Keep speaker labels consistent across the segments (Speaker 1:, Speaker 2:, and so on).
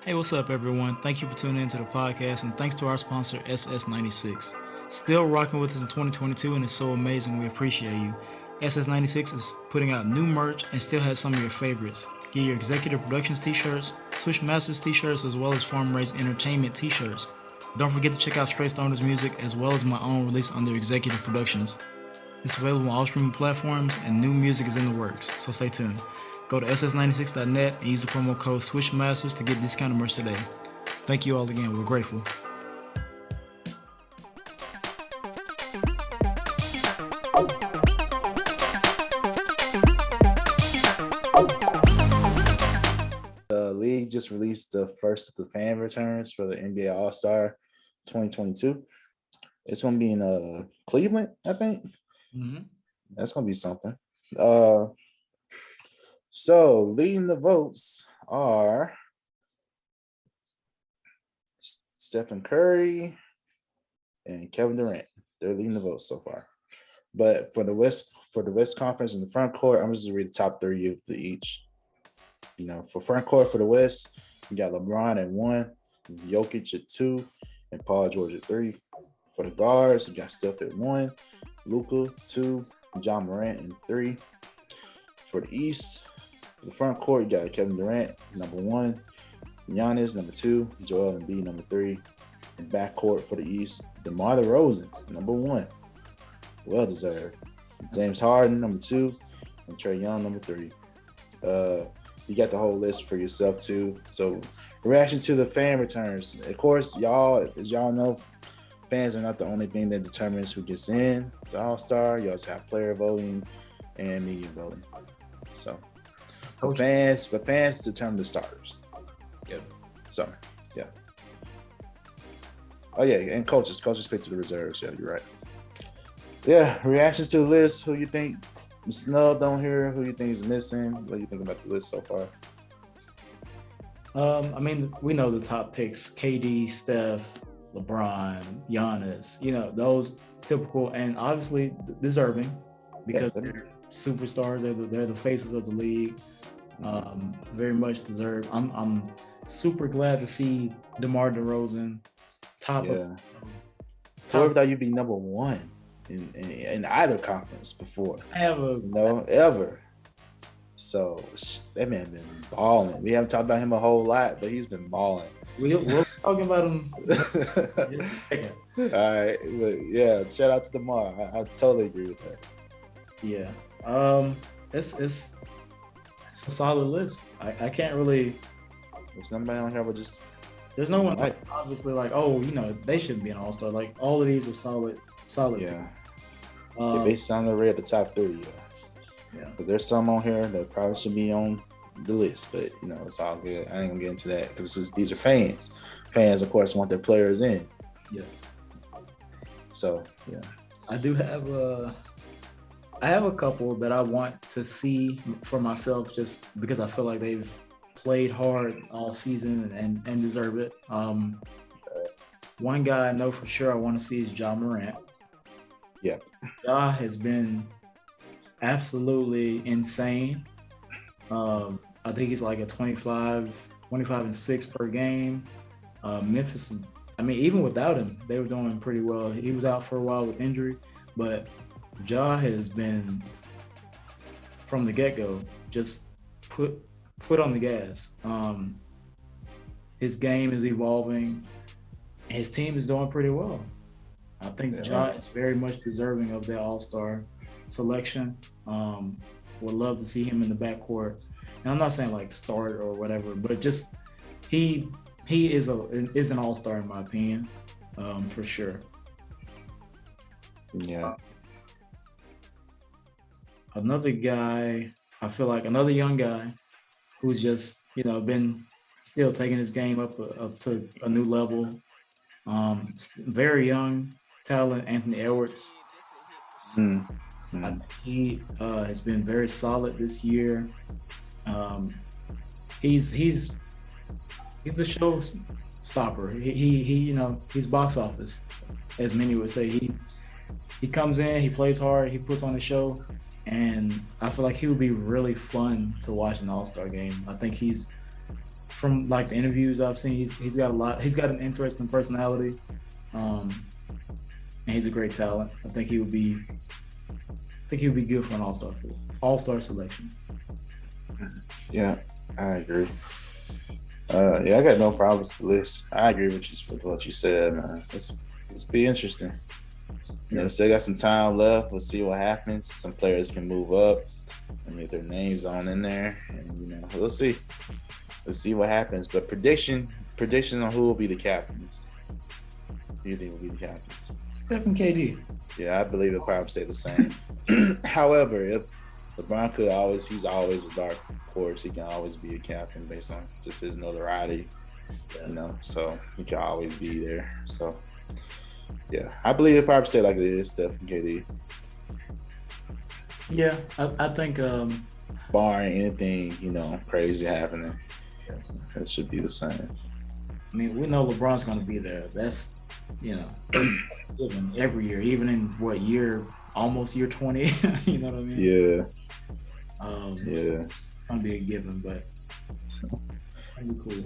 Speaker 1: Hey, what's up, everyone? Thank you for tuning in to the podcast, and thanks to our sponsor, SS96. Still rocking with us in 2022, and it's so amazing. We appreciate you. SS96 is putting out new merch and still has some of your favorites. Get your Executive Productions t-shirts, Swish Masters t-shirts, as well as Farm Raised Entertainment t-shirts. Don't forget to check out Straight Stoners music, as well as my own release under Executive Productions. It's available on all streaming platforms, and new music is in the works, so stay tuned. Go to ss96.net and use the promo code SWISHMASTERS to get discounted merch today. Thank you all again. We're grateful.
Speaker 2: The league just released the first of the fan returns for the NBA All-Star 2022. It's going to be in Cleveland, I think.
Speaker 1: Mm-hmm.
Speaker 2: That's going to be something. So leading the votes are Stephen Curry and Kevin Durant. They're leading the votes so far. But for the West Conference in the front court, I'm just going to read the top three of each. For front court for the West, you got LeBron at 1, Jokic at 2, and Paul George at 3. For the guards, you got Steph at 1, Luka 2, John Morant at 3. For the East, for the front court, you got Kevin Durant, number 1, Giannis, number 2, Joel Embiid, number 3. And backcourt for the East, DeMar DeRozan, number 1. Well deserved. James Harden, number 2, and Trae Young, number 3. You got the whole list for yourself too. So, reaction to the fan returns. Of course, as y'all know, fans are not the only thing that determines who gets in to All-Star. You also have player voting and media voting. So, for fans determine the starters.
Speaker 1: Yep.
Speaker 2: So, yeah. Oh yeah, and coaches pick to the reserves. Yeah, you're right. Yeah, reactions to the list. Who you think snubbed on here? Who you think is missing? What do you think about the list so far?
Speaker 1: We know the top picks: KD, Steph, LeBron, Giannis. Those typical and obviously deserving because they're superstars. They're the faces of the league. Very much deserved. I'm super glad to see DeMar DeRozan top.
Speaker 2: Yeah. Whoever thought you'd be number 1 in either conference before. Ever. So that man been balling. We haven't talked about him a whole lot, but he's been balling.
Speaker 1: We're talking about him just a second.
Speaker 2: All right, but yeah, shout out to DeMar. I totally agree with that.
Speaker 1: Yeah, it's a solid list. I can't really.
Speaker 2: There's nobody on here, but just
Speaker 1: there's no one obviously they shouldn't be an all-star. Like all of these are solid.
Speaker 2: Yeah. Based on the top 3. Yeah. But there's some on here that probably should be on the list, but it's all good. I ain't gonna get into that because these are fans. Fans, of course, want their players in.
Speaker 1: Yeah.
Speaker 2: So yeah.
Speaker 1: I have a couple that I want to see for myself just because I feel like they've played hard all season and deserve it. One guy I know for sure I want to see is Ja Morant.
Speaker 2: Yeah.
Speaker 1: Ja has been absolutely insane. I think he's like a 25 and 6 per game. Memphis, even without him, they were doing pretty well. He was out for a while with injury, but Ja has been, from the get-go, just put foot on the gas. His game is evolving. His team is doing pretty well. I think Ja is very much deserving of that All-Star selection. Would love to see him in the backcourt. And I'm not saying like start or whatever, but just he is an All-Star in my opinion, for sure.
Speaker 2: Yeah.
Speaker 1: Another guy, I feel like another young guy who's just been still taking his game up to a new level. Very young talent, Anthony Edwards. He has been very solid this year. He's a show stopper. He's box office, as many would say. He comes in, he plays hard, he puts on a show, and I feel like he would be really fun to watch an All-Star game. I think he's from like the interviews I've seen, he's got a lot. He's got an interesting personality, and he's a great talent. I think he would be good for an all-star selection.
Speaker 2: Yeah, I agree. Yeah, I got no problem with the list. I agree with what you said, man. It's be interesting. You know, still got some time left. We'll see what happens. Some players can move up and get their names on in there, and you know, we'll see. We'll see what happens. But prediction on who will be the captains. Who do you think will be the captains?
Speaker 1: Stephen KD.
Speaker 2: Yeah, I believe it'll probably stay the same. However, if LeBron he's always a dark horse. He can always be a captain based on just his notoriety, you know. So he can always be there. So yeah, I believe it'll probably stay like it is, Steph and KD.
Speaker 1: Yeah, I think
Speaker 2: barring anything, you know, crazy happening, it should be the same.
Speaker 1: I mean, we know LeBron's going to be there. That's, you know, that's given every year, even in what year, almost year 20. You know what I mean?
Speaker 2: Yeah.
Speaker 1: Yeah. It's going to be a given, but it's going to be cool.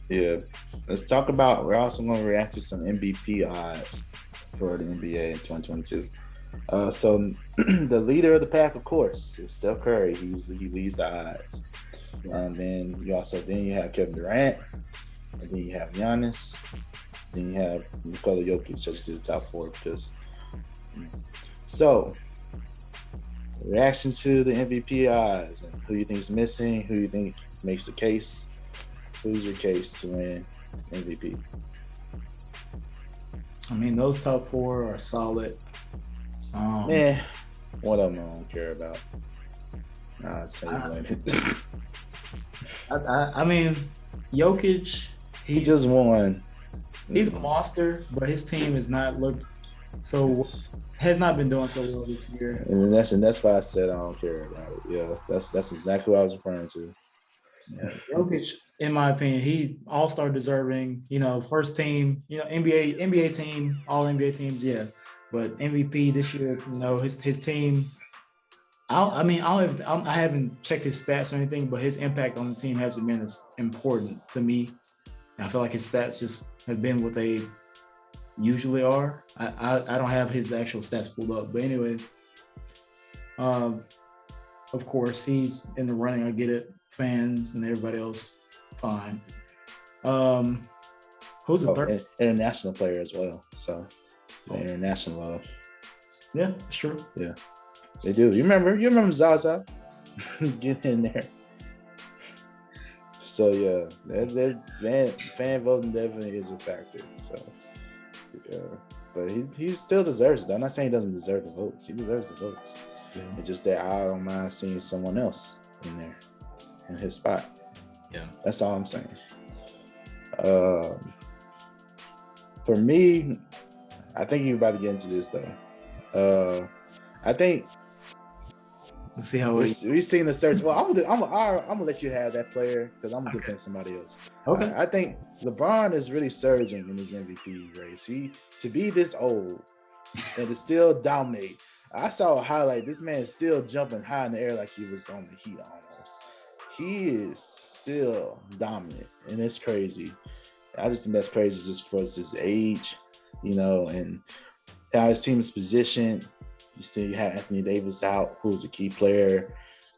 Speaker 2: Yeah. Let's talk about, we're also going to react to some MVP odds for the NBA in 2022. So the leader of the pack, of course, is Steph Curry. He leads the odds. And then you have Kevin Durant, and then you have Giannis, then you have Nikola Jokic. Just to the top four because. So, reaction to the MVP odds and who you think is missing, who you think makes a case. Who's your case to win MVP?
Speaker 1: I mean, those top four are solid.
Speaker 2: One of them I don't care about. Nah, I'd say
Speaker 1: I mean, Jokic,
Speaker 2: he just won.
Speaker 1: He's a monster, but his team has not been doing so well this year.
Speaker 2: And that's why I said I don't care about it. Yeah, that's exactly what I was referring to.
Speaker 1: Yeah, Jokic, in my opinion, he all-star deserving. You know, first team. You know, NBA team, all NBA teams. Yeah, but MVP this year. You know, his team. I haven't checked his stats or anything, but his impact on the team hasn't been as important to me. And I feel like his stats just have been what they usually are. I don't have his actual stats pulled up, but anyway, of course he's in the running. I get it, fans and everybody else, fine. Who's the third?
Speaker 2: International player as well. So international love.
Speaker 1: Yeah, it's true.
Speaker 2: Yeah, they do. You remember Zaza? Get in there. So yeah, their fan voting definitely is a factor. So yeah, but he still deserves it. I'm not saying he doesn't deserve the votes. He deserves the votes. Yeah. It's just that I don't mind seeing someone else in there in his spot.
Speaker 1: Yeah,
Speaker 2: that's all I'm saying. For me, I think you're about to get into this though. I think.
Speaker 1: Let's see how
Speaker 2: we've seen the search. Well, I'm gonna let you have that player because I'm gonna defend somebody else.
Speaker 1: Okay.
Speaker 2: I think LeBron is really surging in his MVP race. To be this old and to still dominate. I saw a highlight. This man is still jumping high in the air like he was on the Heat almost. He is still dominant, and it's crazy. I just think that's crazy just for his age, you know, and how his team is positioned. You still have Anthony Davis out, who's a key player.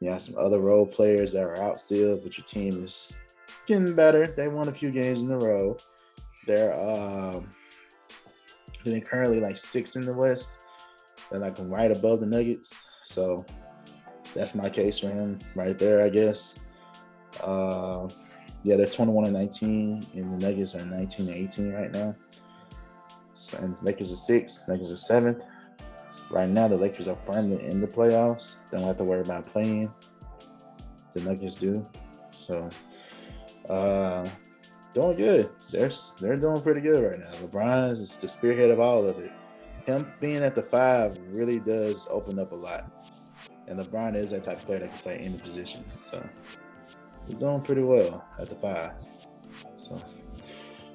Speaker 2: You have some other role players that are out still, but your team is getting better. They won a few games in a row. They're currently like 6th in the West. They're like right above the Nuggets. So that's my case for him right there, I guess. Yeah, they're 21-19, and the Nuggets are 19-18 right now. So, and the Lakers are 6th, Lakers are 7th. Right now, the Lakers are firmly in the playoffs. They don't have to worry about playing. The Nuggets do. So, doing good. They're doing pretty good right now. LeBron is the spearhead of all of it. Him being at the 5 really does open up a lot. And LeBron is that type of player that can play any position. So, he's doing pretty well at the 5. So,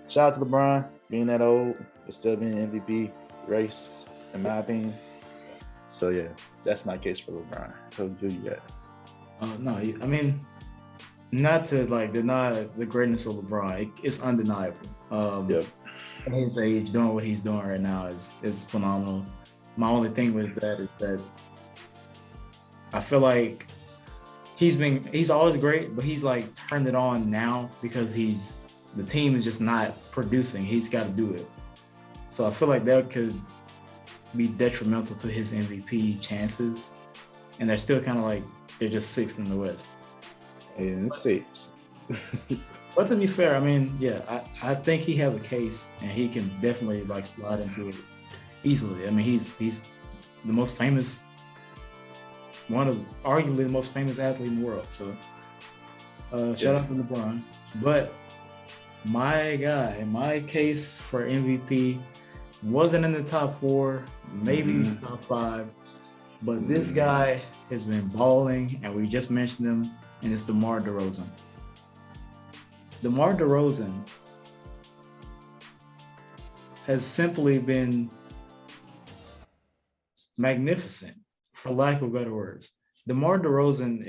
Speaker 2: shout out to LeBron being that old, but still being an MVP race, in my opinion. So yeah, that's my case for LeBron. Who you got?
Speaker 1: No, I mean, not to like deny the greatness of LeBron. It's undeniable.
Speaker 2: Yep.
Speaker 1: At his age, doing what he's doing right now is phenomenal. My only thing with that is that I feel like he's always great, but he's like turned it on now because the team is just not producing. He's got to do it. So I feel like that could be detrimental to his MVP chances. And they're still kind of like they're just sixth in the West.
Speaker 2: And 6.
Speaker 1: But to be fair, I mean, yeah, I think he has a case, and he can definitely like slide into it easily. I mean, he's the most famous, arguably the most famous athlete in the world. So shout out to LeBron. But my guy, my case for MVP wasn't in the top 4, maybe top 5, but this guy has been balling, and we just mentioned him, and it's DeMar DeRozan. DeMar DeRozan has simply been magnificent, for lack of better words. DeMar DeRozan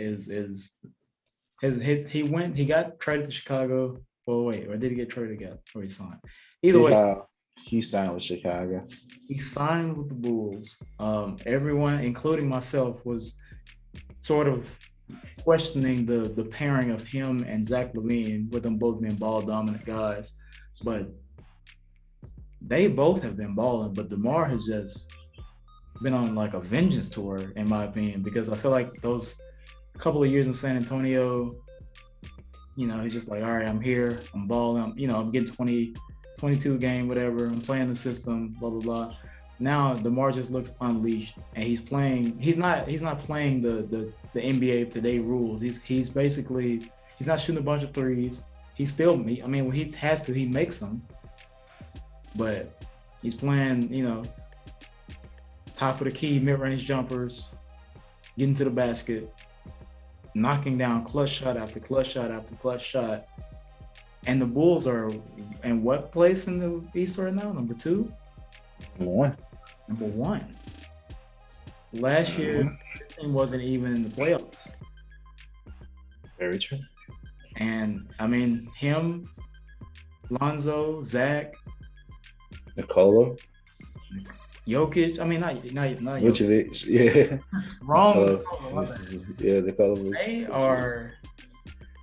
Speaker 1: he got traded to Chicago. Well, wait, or did he get traded again? Or he signed? Either way,
Speaker 2: he signed with Chicago.
Speaker 1: He signed with the Bulls. Everyone, including myself, was sort of questioning the pairing of him and Zach LaVine, with them both being ball dominant guys. But they both have been balling. But DeMar has just been on like a vengeance tour, in my opinion, because I feel like those couple of years in San Antonio, you know, he's just like, all right, I'm here, I'm balling, I'm getting 20, 22 game, whatever, I'm playing the system, blah, blah, blah. Now DeMar just looks unleashed, and he's not playing the NBA of today rules. He's basically, he's not shooting a bunch of threes. He's still, I mean, when he has to, he makes them, but he's playing, top of the key, mid-range jumpers, getting to the basket, knocking down clutch shot after clutch shot after clutch shot. And the Bulls are in what place in the East right now? Number 2? Number 1. Last year, the team wasn't even in the playoffs.
Speaker 2: Very true.
Speaker 1: And I mean, him, Lonzo, Zach,
Speaker 2: Nikola,
Speaker 1: Jokic. I mean, not
Speaker 2: Vucevic. Yeah.
Speaker 1: Wrong.
Speaker 2: Yeah, Nikola.
Speaker 1: They are.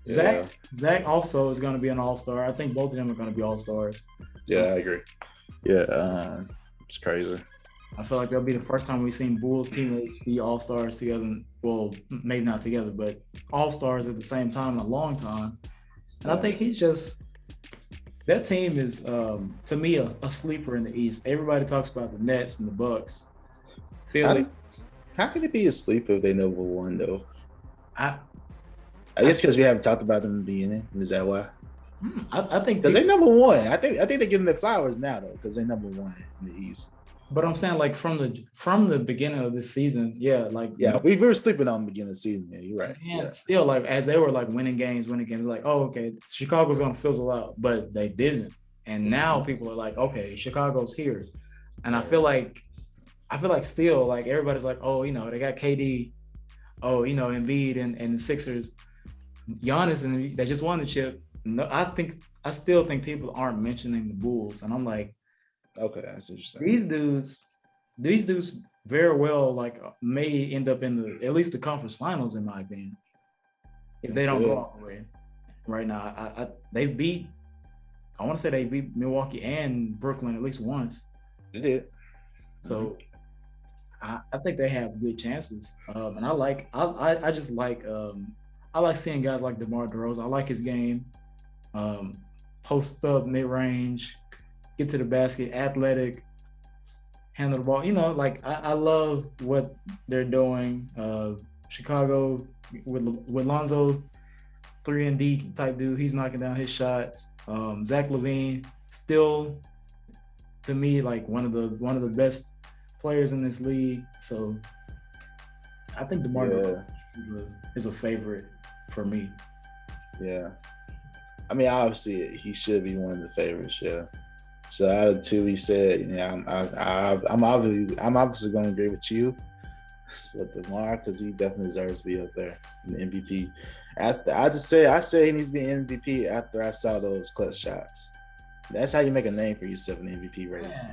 Speaker 2: Yeah.
Speaker 1: Zach also is going to be an all-star. I think both of them are going to be all-stars.
Speaker 2: Yeah, I agree. Yeah, it's crazy.
Speaker 1: I feel like that'll be the first time we've seen Bulls teammates be all-stars together. Well, maybe not together, but all-stars at the same time in a long time. And I think that team is, to me, a sleeper in the East. Everybody talks about the Nets and the Bucks.
Speaker 2: How can it be a sleeper if they number 1 though?
Speaker 1: I
Speaker 2: guess because we haven't talked about them in the beginning. Is that why?
Speaker 1: I think
Speaker 2: because they're number 1. I think they're giving their flowers now though, because they're number 1 in the East.
Speaker 1: But I'm saying, like, from the beginning of this season,
Speaker 2: we were sleeping on the beginning of the season. Yeah, you're right.
Speaker 1: And still, like, as they were like winning games, like, oh, okay, Chicago's gonna fizzle out, but they didn't. And now people are like, okay, Chicago's here, and I feel like still, like, everybody's like, oh, they got KD, oh, Embiid and the Sixers, Giannis, and they just won the chip. No, I still think people aren't mentioning the Bulls, and I'm like,
Speaker 2: okay, that's interesting.
Speaker 1: These dudes very well, like, may end up in at least the conference finals, in my opinion, if they don't go all the way. Right now, I want to say they beat Milwaukee and Brooklyn at least once.
Speaker 2: They did.
Speaker 1: So I think they have good chances. And I just like seeing guys like DeMar DeRozan. I like his game. Post up, mid range, get to the basket, athletic, handle the ball. Like, I love what they're doing. Chicago with Lonzo, 3-and-D type dude. He's knocking down his shots. Zach LaVine, still, to me, like, one of the best players in this league. So I think DeMar is a favorite for me.
Speaker 2: Yeah. I mean, obviously, he should be one of the favorites, yeah. So out of the 2, he said, I'm obviously going to agree with you with DeMar, because he definitely deserves to be up there in the MVP After I say he needs to be MVP after I saw those clutch shots. That's how you make a name for yourself in the MVP race.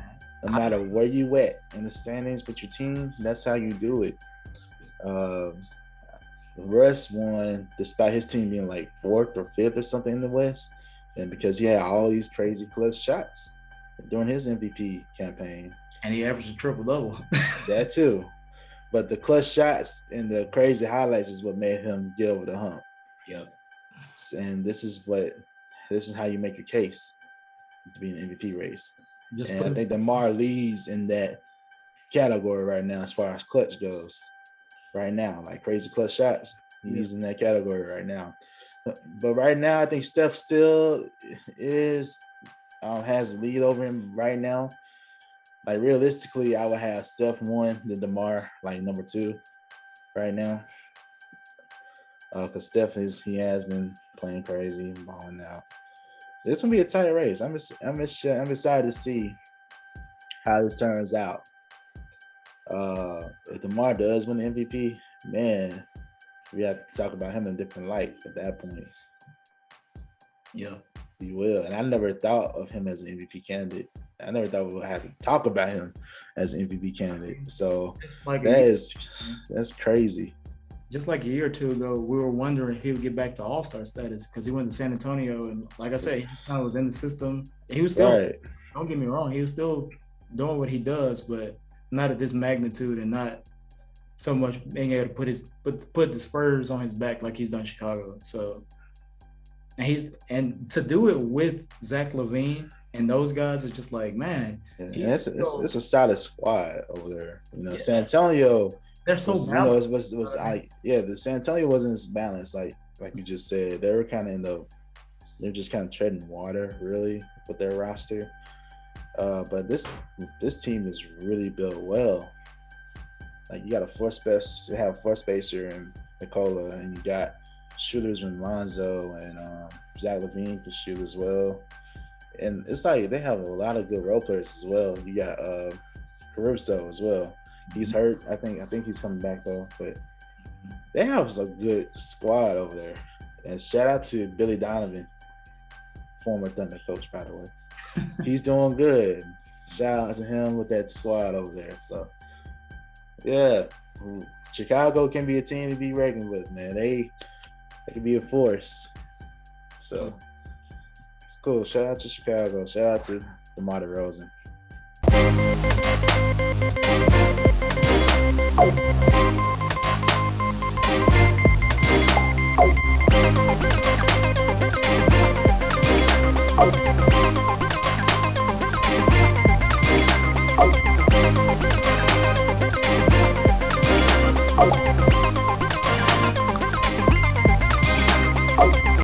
Speaker 2: No matter where you at in the standings with your team, that's how you do it. Russ won despite his team being like 4th or 5th or something in the West, and because he had all these crazy clutch shots during his MVP campaign.
Speaker 1: And he averaged a triple-double.
Speaker 2: That too. But the clutch shots and the crazy highlights is what made him get over the hump.
Speaker 1: Yep.
Speaker 2: And this is how you make a case to be an MVP race. And I think DeMar leads in that category right now as far as clutch goes. Right now, like crazy clutch shots, he's in that category right now. But right now, I think Steph still has the lead over him right now. Like realistically, I would have Steph 1, then DeMar like number 2 right now. Because Steph has been playing crazy, balling out. This gonna be a tight race. I'm excited to see how this turns out. If DeMar does win the MVP, man, we have to talk about him in a different light at that point.
Speaker 1: Yeah,
Speaker 2: he will. And I never thought of him as an MVP candidate. I never thought we would have to talk about him as an MVP candidate. So like that's crazy.
Speaker 1: Just like a year or two ago, we were wondering if he would get back to All-Star status because he went to San Antonio, and like I said, he just kind of was in the system. He was still, Don't get me wrong, he was still doing what he does, but not at this magnitude and not so much being able to put the Spurs on his back like he's done in Chicago. So, and to do it with Zach LaVine and those guys is just like, man,
Speaker 2: it's a solid squad over there. San Antonio.
Speaker 1: They're so balanced.
Speaker 2: The San Antonio wasn't as balanced, like you just said. They were kind of they're just kind of treading water, really, with their roster. But this team is really built well. Like you got a floor spacer in Nikola, and you got shooters in Lonzo, and Zach LaVine can shoot as well. And it's like they have a lot of good role players as well. You got Caruso as well. He's hurt. I think he's coming back though. But they have a good squad over there. And shout out to Billy Donovan, former Thunder coach, by the way. He's doing good. Shout out to him with that squad over there. So yeah, Chicago can be a team to be reckoned with, man. They can be a force. So it's cool. Shout out to Chicago. Shout out to DeMar DeRozan.
Speaker 3: Oh.